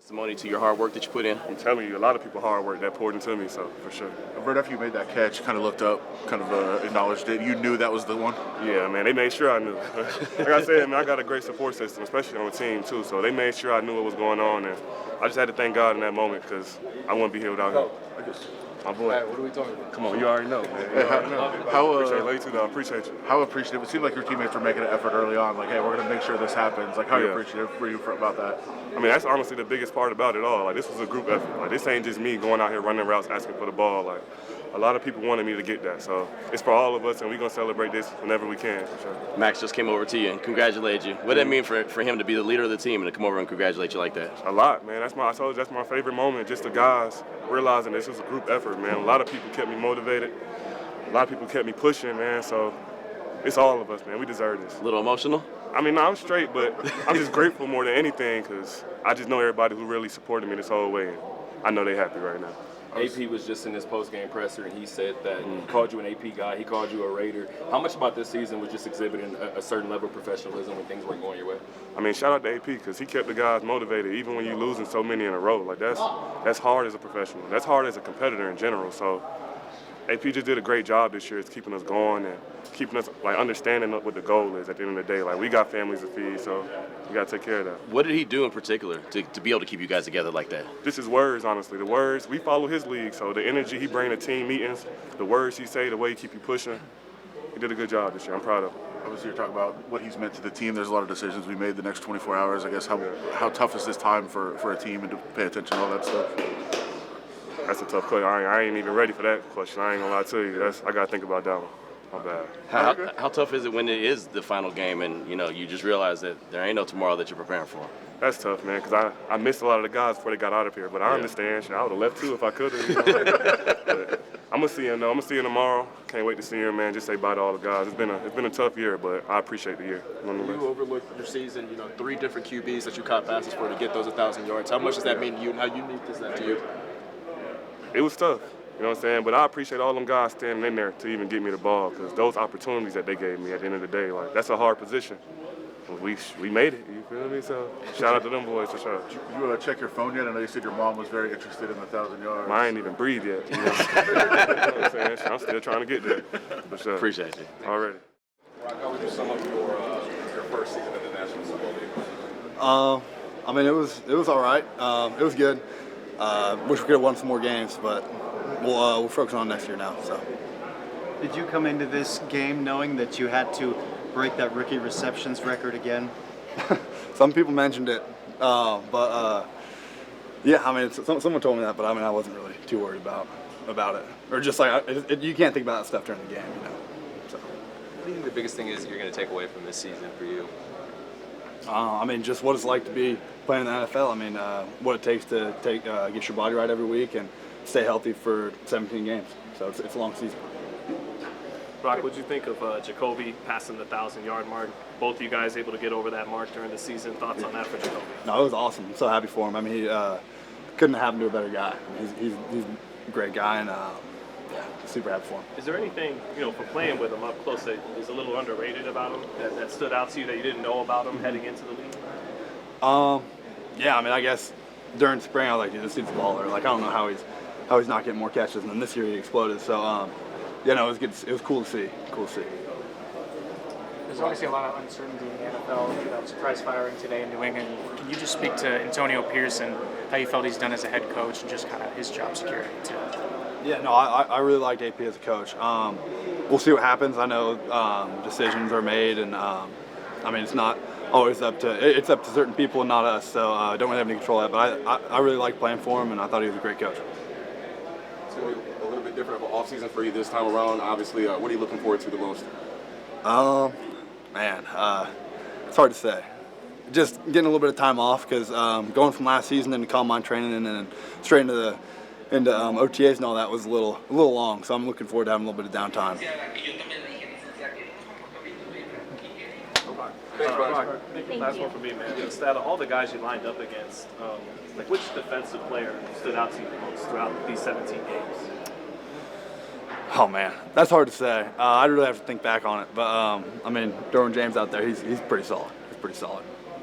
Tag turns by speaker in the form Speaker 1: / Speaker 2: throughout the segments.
Speaker 1: Testimony to your hard work that you put in.
Speaker 2: I'm telling you, a lot of people hard work that poured into me, so for sure.
Speaker 3: Right after you made that catch, kind of looked up, kind of acknowledged it. You knew that was the one?
Speaker 2: Yeah, man, they made sure I knew. Like I said, man, I got a great support system, especially on the team, too. So they made sure I knew what was going on, and I just had to thank God in that moment because I wouldn't be here without him. My boy.
Speaker 4: Hey, what are we talking about?
Speaker 2: Come on, you already know, man. You already know. Appreciate you.
Speaker 3: How appreciative? It seemed like your teammates were making an effort early on, like, hey, we're going to make sure this happens. Like, how appreciative were you about that?
Speaker 2: I mean, that's honestly the biggest part about it all. Like, this was a group effort. Like, this ain't just me going out here running routes asking for the ball. Like, a lot of people wanted me to get that. So it's for all of us, and we're going to celebrate this whenever we can, for sure.
Speaker 1: Max just came over to you and congratulated you. What did that mean for him to be the leader of the team and to come over and congratulate you like that?
Speaker 2: A lot, man. I told you, that's my favorite moment, just the guys realizing this was a group effort, man. A lot of people kept me motivated. A lot of people kept me pushing, man. So it's all of us, man. We deserve this.
Speaker 1: A little emotional?
Speaker 2: I mean, no, I'm straight, but I'm just grateful more than anything because I just know everybody who really supported me this whole way, and I know they're happy right now.
Speaker 4: AP was just in his post-game presser, and he said that he called you an AP guy, he called you a Raider. How much about this season was just exhibiting a certain level of professionalism when things weren't going your way?
Speaker 2: I mean, shout out to AP because he kept the guys motivated even when you're losing so many in a row. Like, that's hard as a professional. That's hard as a competitor in general. So AP just did a great job this year. It's keeping us going and keeping us, like, understanding what the goal is at the end of the day. Like, we got families to feed, so we got to take care of that.
Speaker 1: What did he do in particular to be able to keep you guys together like that?
Speaker 2: Just his words, honestly. The words, we follow his league, so the energy he bring to team meetings, the words he say, the way he keep you pushing, he did a good job this year. I'm proud of him.
Speaker 3: Obviously, you're talking about what he's meant to the team. There's a lot of decisions we made the next 24 hours. I guess how tough is this time for a team and to pay attention to all that stuff?
Speaker 2: That's a tough question. I ain't even ready for that question. I ain't gonna lie to you. I gotta think about that one. My bad.
Speaker 1: How tough is it when it is the final game and you just realize that there ain't no tomorrow that you're preparing for?
Speaker 2: That's tough, man, because I missed a lot of the guys before they got out of here. But I understand. I would have left too if I could have. I'm gonna see him though. I'm gonna see him tomorrow. Can't wait to see him, man. Just say bye to all the guys. It's been a tough year, but I appreciate the year.
Speaker 5: You overlooked your season. 3 different QBs that you caught passes for to get those 1,000 yards. How much does that mean to you, and how unique is that to you?
Speaker 2: It was tough. You know what I'm saying? But I appreciate all them guys standing in there to even get me the ball because those opportunities that they gave me at the end of the day, like, that's a hard position. We made it, you feel me? So shout out to them boys for sure.
Speaker 3: Did you check your phone yet? I know you said your mom was very interested in the 1,000 yards.
Speaker 2: I ain't even breathed yet. You know what I'm saying? I'm still trying to get there. For sure.
Speaker 1: Appreciate you.
Speaker 2: Already.
Speaker 4: How would you sum up your first season in the National Football League?
Speaker 6: I mean, it was all right. It was good. Wish we could have won some more games, but we'll focus on next year now. So.
Speaker 7: Did you come into this game knowing that you had to break that rookie receptions record again?
Speaker 6: Some people mentioned it, but yeah, I mean, someone told me that, but I mean, I wasn't really too worried about it, or just like you can't think about that stuff during the game, So.
Speaker 5: What do you think the biggest thing is that you're going to take away from this season for you?
Speaker 6: I mean, just what it's like to be playing in the NFL. I mean, what it takes to get your body right every week and stay healthy for 17 games. So it's a long season.
Speaker 8: Brock, what did you think of Jakobi passing the 1,000-yard mark? Both of you guys able to get over that mark during the season. Thoughts on that for Jakobi?
Speaker 6: No, it was awesome. I'm so happy for him. I mean, he couldn't have happened to a better guy. He's a great guy, and super happy for him.
Speaker 8: Is there anything, for playing with him up close that is a little underrated about him that stood out to you that you didn't know about him heading into the league?
Speaker 6: Yeah, I mean, I guess during spring I was like, this dude's a baller. Like, I don't know how he's not getting more catches, and then this year he exploded. So, it was good. It was cool to see.
Speaker 9: There's obviously a lot of uncertainty in the NFL. Surprise firing today in New England. Can you just speak to Antonio Pierce and how you felt he's done as a head coach and just kind of his job security too?
Speaker 6: Yeah, no, I really liked AP as a coach. We'll see what happens. I know decisions are made, and I mean, it's not always up to certain people and not us. So I don't really have any control of that. But I really liked playing for him, and I thought he was a great coach.
Speaker 5: It's going to be a little bit different of an offseason for you this time around. Obviously, what are you looking forward to the most?
Speaker 6: It's hard to say. Just getting a little bit of time off because going from last season into combine training and then straight into OTAs and all that was a little long. So I'm looking forward to having a little bit of downtime.
Speaker 8: Last one for me, man. Just out of all the guys you lined up against, which defensive player stood out to you the most throughout these 17 games?
Speaker 6: Oh man, that's hard to say. I'd really have to think back on it. But I mean, Derwin James out there, he's pretty solid.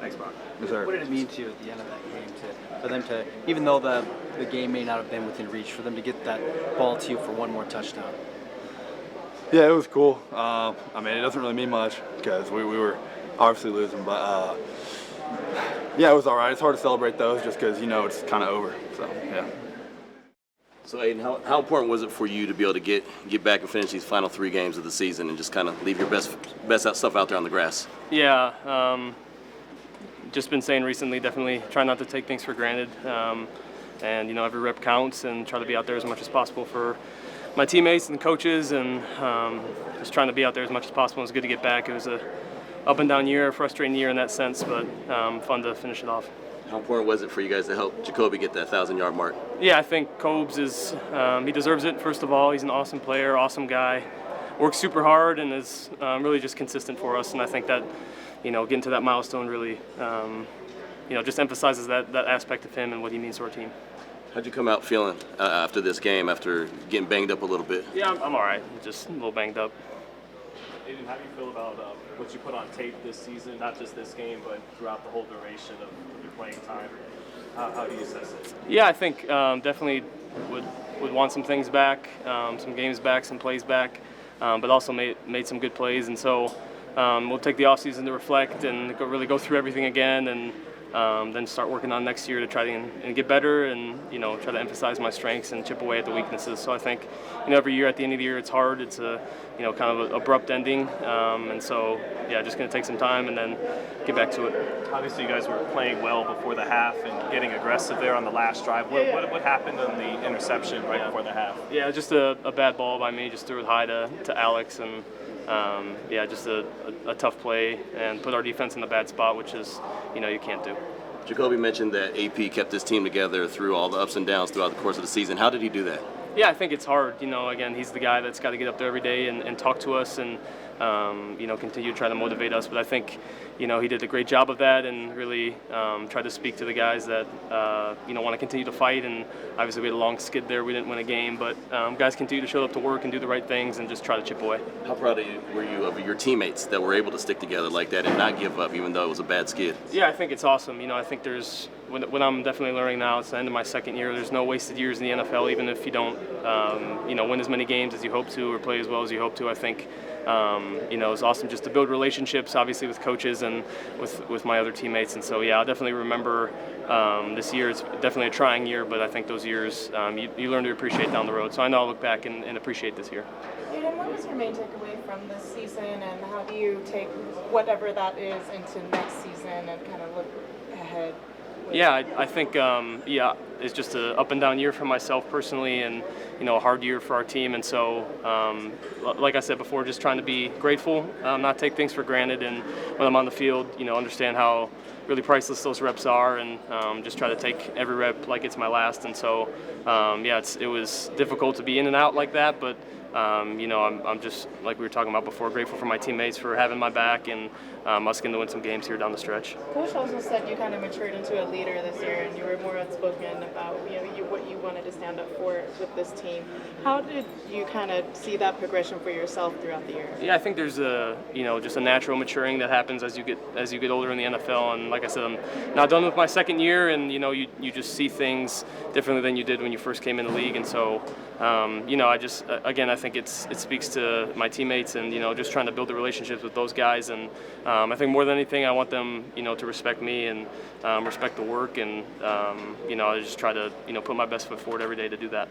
Speaker 5: Thanks, Brock.
Speaker 6: Yes, sir.
Speaker 7: What did it mean to you at the end of that game for them to, even though the game may not have been within reach, for them to get that ball to you for one more touchdown?
Speaker 6: Yeah, it was cool. I mean, it doesn't really mean much because we were obviously losing, but yeah, it was all right. It's hard to celebrate those just because it's kind of over. So yeah.
Speaker 1: So, Aidan, how important was it for you to be able to get back and finish these final 3 games of the season and just kind of leave your best stuff out there on the grass?
Speaker 10: Yeah, just been saying recently, definitely try not to take things for granted, and every rep counts, and try to be out there as much as possible for my teammates and coaches, and just trying to be out there as much as possible. It was good to get back. It was a up and down year, a frustrating year in that sense, but fun to finish it off.
Speaker 1: How important was it for you guys to help Jakobi get that 1,000-yard mark?
Speaker 10: Yeah, I think Cobes is he deserves it. First of all, he's an awesome player, awesome guy, works super hard, and is really just consistent for us. And I think that getting to that milestone really just emphasizes that aspect of him and what he means to our team.
Speaker 1: How'd you come out feeling after this game, after getting banged up a little bit?
Speaker 10: Yeah, I'm all right. Just a little banged up.
Speaker 8: Aidan, how do you feel about what you put on tape this season, not just this game, but throughout the whole duration of your playing time? How do you assess it?
Speaker 10: Yeah, I think definitely would want some things back, some games back, some plays back, but also made some good plays. And so we'll take the offseason to reflect and really go through everything again, and then start working on next year to try to and get better, and try to emphasize my strengths and chip away at the weaknesses. So I think every year at the end of the year it's hard. It's a kind of an abrupt ending, and so yeah, just going to take some time and then get back to it.
Speaker 8: Obviously, you guys were playing well before the half and getting aggressive there on the last drive. What happened on the interception right before the half?
Speaker 10: Yeah, just a bad ball by me. Just threw it high to Alex, and just a tough play and put our defense in a bad spot, which is you can't do.
Speaker 1: Jakobi mentioned that AP kept his team together through all the ups and downs throughout the course of the season. How did he do that?
Speaker 10: Yeah, I think it's hard. Again, he's the guy that's got to get up there every day and talk to us and continue to try to motivate us. But I think he did a great job of that, and really tried to speak to the guys that want to continue to fight. And obviously we had a long skid there. We didn't win a game, but guys continue to show up to work and do the right things and just try to chip away.
Speaker 1: How proud were you of your teammates that were able to stick together like that and not give up, even though it was a bad skid?
Speaker 10: Yeah, I think it's awesome. I think there's what I'm definitely learning now. It's the end of my second year. There's no wasted years in the NFL, even if you don't win as many games as you hope to or play as well as you hope to. I think it's awesome just to build relationships, obviously with coaches and with my other teammates. And so yeah, I'll definitely remember this year. It's definitely a trying year, but I think those years you learn to appreciate down the road. So I know I'll look back and appreciate this year.
Speaker 11: Aidan, what was your main takeaway from this season, and how do you take whatever that is into next season and kind of look ahead?
Speaker 10: Yeah, I think it's just an up and down year for myself personally, and a hard year for our team. And so, like I said before, just trying to be grateful, not take things for granted, and when I'm on the field, understand how really priceless those reps are, and just try to take every rep like it's my last. And so, it was difficult to be in and out like that, but I'm just, like we were talking about before, grateful for my teammates for having my back, and us getting to win some games here down the stretch.
Speaker 11: Coach also said you kind of matured into a leader this year, and you were more outspoken about what you wanted to stand up for with this team. How did you kind of see that progression for yourself throughout the year?
Speaker 10: Yeah, I think there's just a natural maturing that happens as you get older in the NFL. And like I said, I'm not done with my second year, and you just see things differently than you did when you first came in the league. And so I think it speaks to my teammates, and just trying to build the relationships with those guys. And I think more than anything, I want them to respect me and respect the work, and I just try to put my best foot forward every day to do that.